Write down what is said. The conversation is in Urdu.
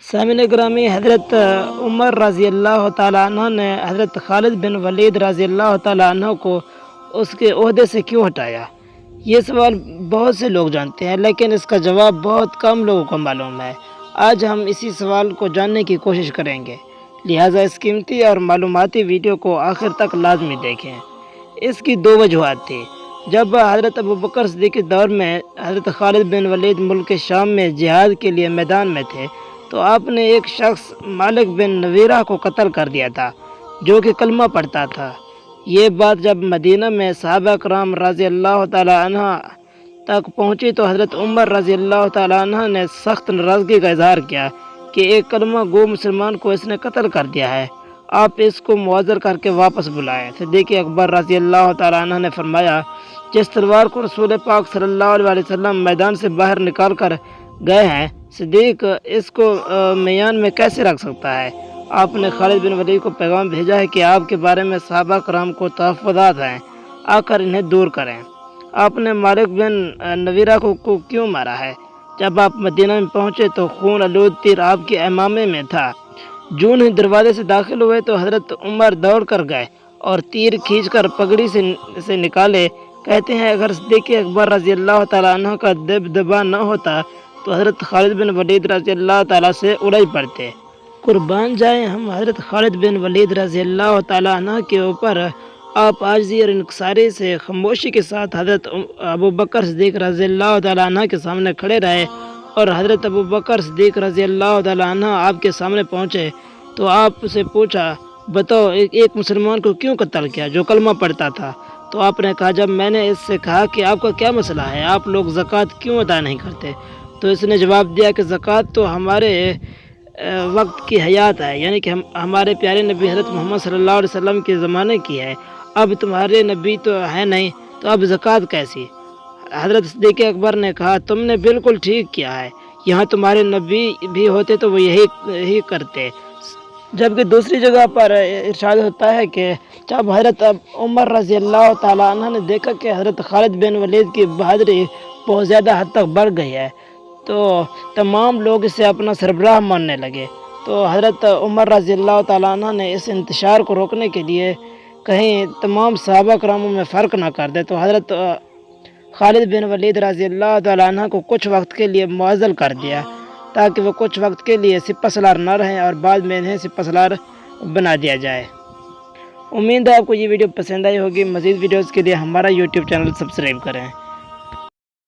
سامعین گرامی، حضرت عمر رضی اللہ تعالیٰ عنہ نے حضرت خالد بن ولید رضی اللہ تعالیٰ عنہ کو اس کے عہدے سے کیوں ہٹایا؟ یہ سوال بہت سے لوگ جانتے ہیں، لیکن اس کا جواب بہت کم لوگوں کو معلوم ہے۔ آج ہم اسی سوال کو جاننے کی کوشش کریں گے، لہٰذا اس قیمتی اور معلوماتی ویڈیو کو آخر تک لازمی دیکھیں۔ اس کی دو وجوہات تھیں۔ جب حضرت ابوبکر صدیق کے دور میں حضرت خالد بن ولید ملک شام میں جہاد کے لیے میدان میں تھے، تو آپ نے ایک شخص مالک بن نویرہ کو قتل کر دیا تھا، جو کہ کلمہ پڑھتا تھا۔ یہ بات جب مدینہ میں صحابہ کرام رضی اللہ تعالیٰ عنہ تک پہنچی تو حضرت عمر رضی اللہ تعالیٰ عنہ نے سخت ناراضگی کا اظہار کیا کہ ایک کلمہ گو مسلمان کو اس نے قتل کر دیا ہے، آپ اس کو معذر کر کے واپس بلائیں۔ صدیق اکبر رضی اللہ تعالیٰ عنہ نے فرمایا، جس تلوار کو رسول پاک صلی اللہ علیہ وسلم میدان سے باہر نکال کر گئے ہیں، صدیق اس کو میان میں کیسے رکھ سکتا ہے؟ آپ نے خالد بن ولید کو پیغام بھیجا ہے کہ آپ کے بارے میں صحابہ کرام کو تحفظات ہیں، آ کر انہیں دور کریں۔ آپ نے مالک بن نویرہ کو کیوں مارا ہے؟ جب آپ مدینہ میں پہنچے تو خون آلود تیر آپ کے امامے میں تھا۔ جون ہی دروازے سے داخل ہوئے تو حضرت عمر دوڑ کر گئے اور تیر کھینچ کر پگڑی سے نکالے۔ کہتے ہیں اگر صدیق اکبر رضی اللہ تعالیٰ عنہ کا دبدبا نہ ہوتا تو حضرت خالد بن ولید رضی اللہ تعالیٰ سے الجھ پڑتے۔ قربان جائیں ہم حضرت خالد بن ولید رضی اللہ تعالیٰ عنہ کے اوپر آپ عاجزی اور انکساری سے خاموشی کے ساتھ حضرت ابوبکر صدیق رضی اللہ تعالیٰ عنہ کے سامنے کھڑے رہے، اور حضرت ابوبکر صدیق رضی اللہ تعالیٰ عنہ آپ کے سامنے پہنچے تو آپ سے پوچھا، بتاؤ ایک مسلمان کو کیوں قتل کیا جو کلمہ پڑھتا تھا؟ تو آپ نے کہا، جب میں نے اس سے کہا کہ آپ کا کیا مسئلہ ہے، آپ لوگ زکوٰۃ کیوں ادا نہیں کرتے؟ تو اس نے جواب دیا کہ زکوٰۃ تو ہمارے وقت کی حیات ہے، یعنی کہ ہمارے پیارے نبی حضرت محمد صلی اللہ علیہ وسلم کے زمانے کی ہے، اب تمہارے نبی تو ہے نہیں تو اب زکوٰۃ کیسی؟ حضرت صدیق اکبر نے کہا، تم نے بالکل ٹھیک کیا ہے، یہاں تمہارے نبی بھی ہوتے تو وہ یہی کرتے۔ جبکہ دوسری جگہ پر ارشاد ہوتا ہے کہ جب حضرت عمر رضی اللہ تعالیٰ عنہ نے دیکھا کہ حضرت خالد بن ولید کی بہادری بہت زیادہ حد تک بڑھ گئی ہے تو تمام لوگ اسے اپنا سربراہ ماننے لگے، تو حضرت عمر رضی اللہ تعالیٰ عنہ نے اس انتشار کو روکنے کے لیے کہیں تمام صحابہ کراموں میں فرق نہ کر دے تو حضرت خالد بن ولید رضی اللہ تعالیٰ عنہ کو کچھ وقت کے لیے معزل کر دیا، تاکہ وہ کچھ وقت کے لیے سپہ سالار نہ رہیں اور بعد میں انہیں سپہ سالار بنا دیا جائے۔ امید ہے آپ کو یہ ویڈیو پسند آئی ہوگی۔ مزید ویڈیوز کے لیے ہمارا یوٹیوب چینل سبسکرائب کریں۔